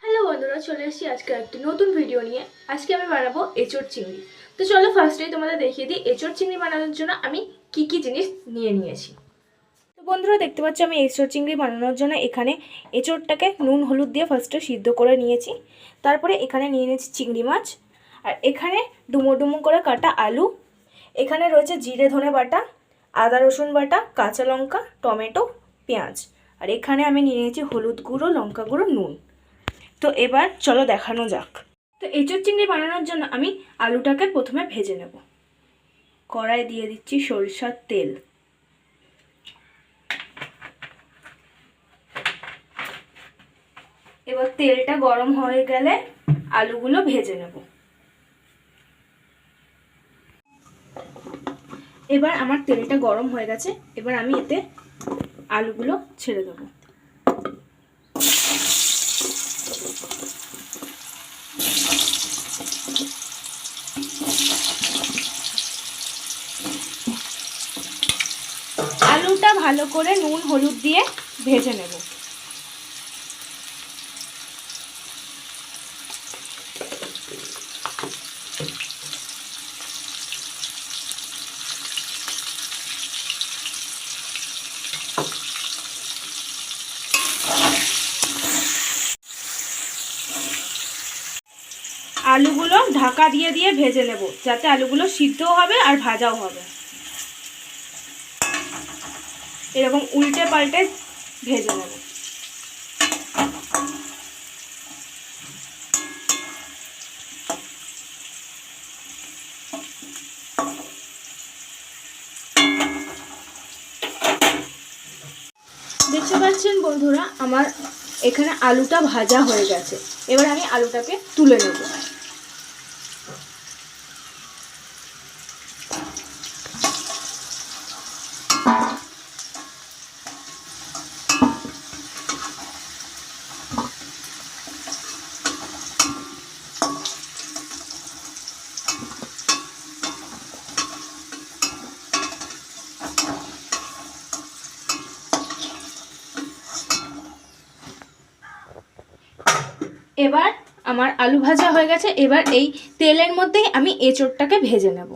Hello বন্ধুরা, চলে এসেছি আজকে একটি নতুন ভিডিও নিয়ে। আজকে আমি বানাবো এঁচোড় চিংড়ি। তো চলো ফার্স্টেই তোমাদের দেখিয়ে দিই এঁচোড় চিংড়ি বানানোর জন্য আমি কি কি জিনিস নিয়ে নিয়েছি। তো বন্ধুরা দেখতে পাচ্ছ আমি এঁচোড় চিংড়ি বানানোর জন্য এখানে এঁচোড়টাকে নুন হলুদ দিয়ে ফার্স্টে সিদ্ধ করে নিয়েছি। তারপরে এখানে নিয়ে নিয়েছি চিংড়ি মাছ, আর এখানে ডুমো ডুমো করে কাটা আলু, এখানে রয়েছে জিরে ধনে বাটা, আদা রসুন বাটা, কাঁচা লঙ্কা, টমেটো, পেঁয়াজ, আর এখানে আমি নিয়ে নিয়েছি হলুদ গুঁড়ো, লঙ্কা গুঁড়ো, নুন। তো এবার চলো দেখানো যাক। তো এঁচোড় চিংড়ি বানানোর জন্য আমি আলুটাকে প্রথমে ভেজে নেব। কড়াই দিয়ে দিচ্ছি সরিষার তেল। এবার তেলটা গরম হয়ে গেলে আলুগুলো ভেজে নেব। এবার আমার তেলটা গরম হয়ে গেছে, এবার আমি এতে আলুগুলো ছেড়ে দেবো। আলুটা ভালো করে নুন হলুদ দিয়ে ভেজে নেব। আলুগুলো ঢাকা দিয়ে দিয়ে ভেজে নেব, যাতে আলুগুলো সিদ্ধও হবে আর ভাজাও হবে। এরকম উল্টে পাল্টে ভেজে নেব। দেখতে পাচ্ছেন বন্ধুরা, আমার এখানে আলুটা ভাজা হয়ে গেছে। এবার আমি আলুটাকে তুলে নেব। এবার আমার আলু ভাজা হয়ে গেছে। এবার এই তেলের মধ্যেই আমি এঁচোড়টাকে ভেজে নেব।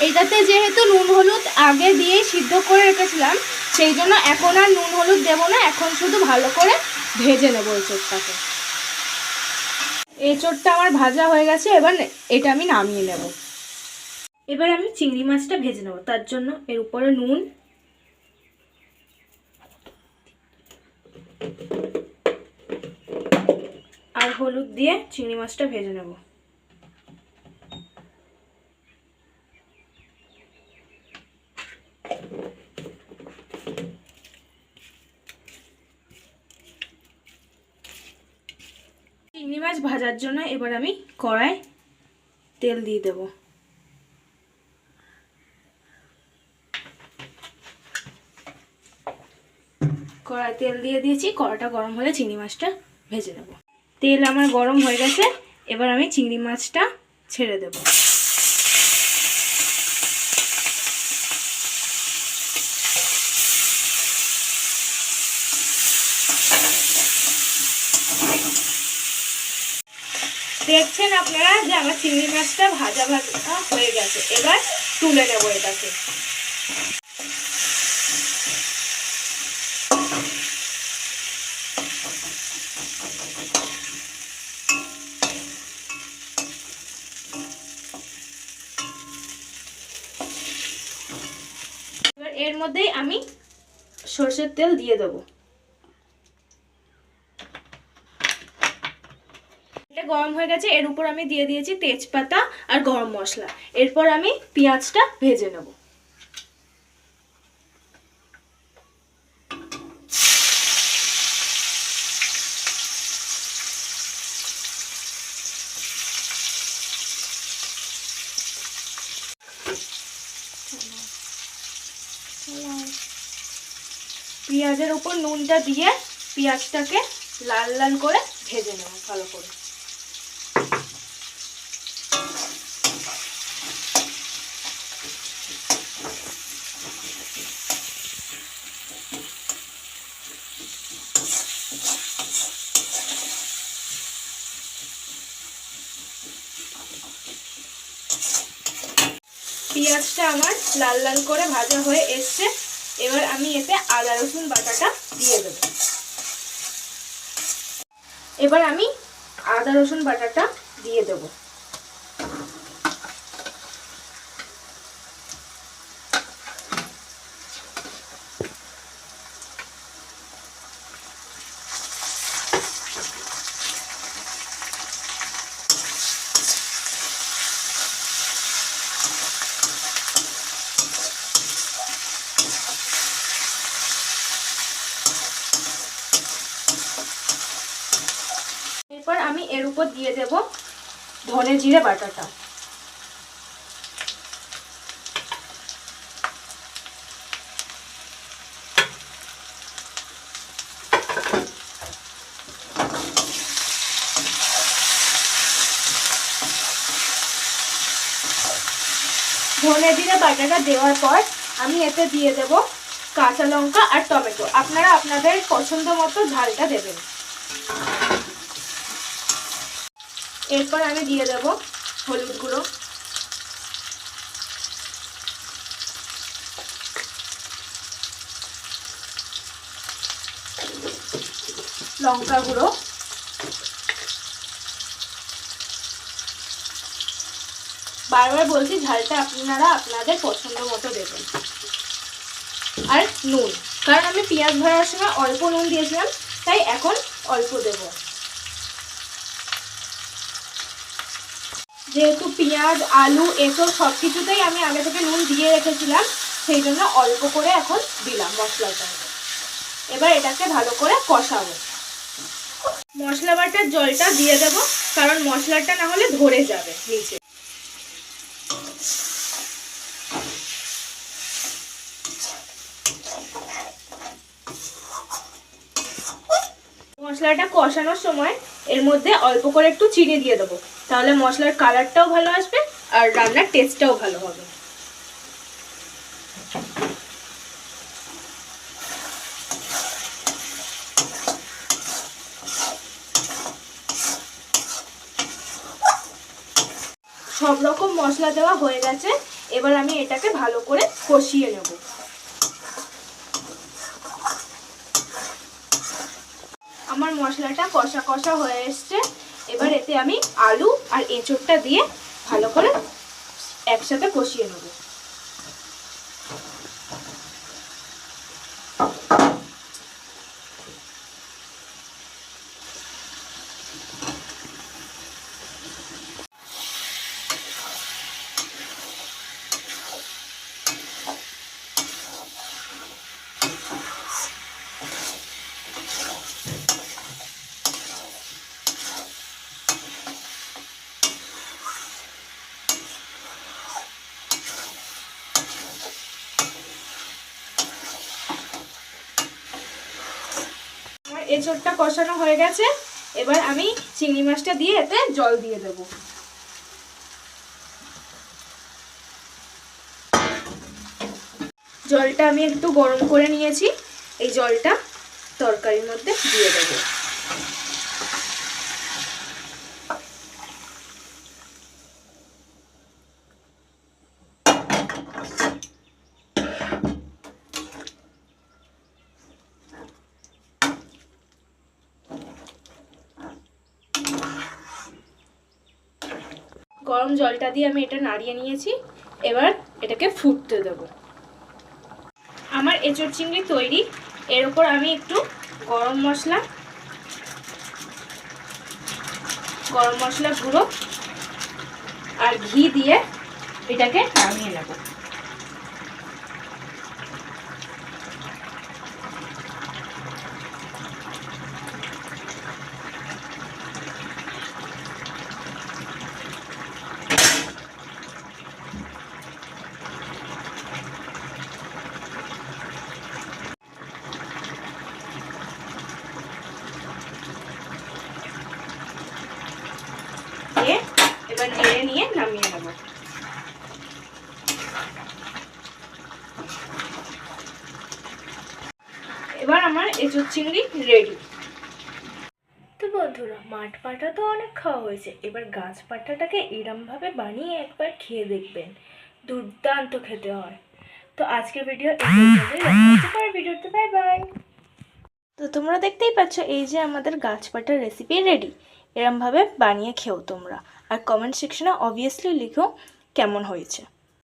এইটাতে যেহেতু নুন হলুদ আগে দিয়ে সিদ্ধ করে রেখেছিলাম, সেই জন্য এখন আর নুন হলুদ দেবো না। এখন শুধু ভালো করে ভেজে নেবো এঁচোড়টাকে। এঁচোড়টা আমার ভাজা হয়ে গেছে, এবার এটা আমি নামিয়ে নেব। এবার আমি চিংড়ি মাছটা ভেজে নেব। তার জন্য এর উপরে নুন, আর হলুদ দিয়ে চিংড়ি মাছটা ভেজে নেব। চিংড়ি মাছ ভাজার জন্য এবার আমি কড়াই তেল দিয়ে দেব। কড়াই তেল দিয়ে দিয়েছি। কড়াইটা গরম হলে চিংড়ি মাছটা ভেজে নেব। তেল আমার গরম হয়ে গেছে, এবার আমি চিংড়ি মাছটা ছেড়ে দেব। দেখছেন আপনারা যে আমার চিংড়ি মাছটা ভাজা ভাজা হয়ে গেছে। এবার তুলে নেব এটাকে। এবার এর মধ্যেই আমি সরষের তেল দিয়ে দেবো। গরম হয়ে গেছে, এর উপর আমি দিয়ে দিয়েছি তেজপাতা আর গরম মশলা। এরপর আমি পেঁয়াজটা ভেজে নেব। পেঁয়াজের উপর নুনটা দিয়ে পেঁয়াজটাকে লাল লাল করে ভেজে নেব ভালো করে। পেঁয়াজটা আমার লাল লাল করে ভাজা হয়ে এসছে। এবার আমি এতে আদা রসুন বাটাটা দিয়ে দেব। এবার আমি আদা রসুন বাটাটা দিয়ে দেব। এরপর আমি এর উপর দিয়ে দেব ধনে জিরে বাটাটা। ধনে জিরে বাটাটা দেওয়ার পর আমি এতে দিয়ে দেব কাঁচা লঙ্কা আর টমেটো। আপনারা আপনাদের পছন্দ মতো ঝালটা দেবেন। এরপর আমি দিয়ে দেব হলুদ গুঁড়ো, লঙ্কা গুঁড়ো, বারবার বলছি ঝালটা আপনারা আপনাদের পছন্দ মতো দেবেন, আর নুন, কারণ আমি পেঁয়াজ ভাজার সময় অল্প নুন দিয়েছিলাম, তাই এখন অল্প দেব। যেহেতু পেঁয়াজ আলু এসব সব কিছুতেই আমি আগে থেকে নুন দিয়ে রেখেছিলাম, সেই জন্য অল্প করে এখন দিলাম মশলাটা। এবার এটাকে ভালো করে কষাবো। মশলা বাটার জলটা দিয়ে দেব, কারণ মশলাটা না হলে ধরে যাবে নিচে। মশলাটা কষানোর সময় এর মধ্যে অল্প করে একটু চিনি দিয়ে দেবো, তাহলে মশলার কালারটাও ভালো আসবে আর রান্নার টেস্টটাও ভালো হবে। সব রকম মশলা দেওয়া হয়ে গেছে, এবার আমি এটাকে ভালো করে কষিয়ে নেব। আমার মশলাটা কষা কষা হয়ে এসছে। এবার এতে আমি আলু আর এঁচোড়টা দিয়ে ভালো করে একসাথে কষিয়ে নেব। এঁচোড়টা কষানো হয়ে গেছে, এবার আমি চিংড়ি মাছটা দিয়ে এতে জল দিয়ে দেব। জলটা আমি একটু গরম করে নিয়েছি, এই জলটা তরকারির মধ্যে দিয়ে দেব। গরম জলটা দিয়ে আমি এটা নাড়িয়ে নিয়েছি, এবার এটাকে ফুটতে দেব। আমার এঁচোড় চিংড়ি তৈরি। এর উপর আমি একটু গরম মশলা, গরম মশলা গুঁড়ো আর ঘি দিয়ে এটাকে নামিয়ে নেব। এবার নেড়ে নিয়ে নামিয়ে নেব। এবার আমার এঁচোড় চিংড়ি রেডি। তো বন্ধুরা, মাঠ পাটা তো অনেক খাওয়া হয়েছে, এবার গাছ পাটাটাকে এরমভাবে বানিয়ে একবার খেয়ে দেখবেন, দুর্দান্ত খেতে হয়। তো আজকের ভিডিও ভিডিওতে বাই বাই। তো তোমরা দেখতেই পাচ্ছ এই যে আমাদের গাছ পাটার রেসিপি রেডি। এরমভাবে বানিয়ে খেও তোমরা, আর কমেন্ট সেকশনে অবভিয়াসলি লিখো কেমন হয়েছে।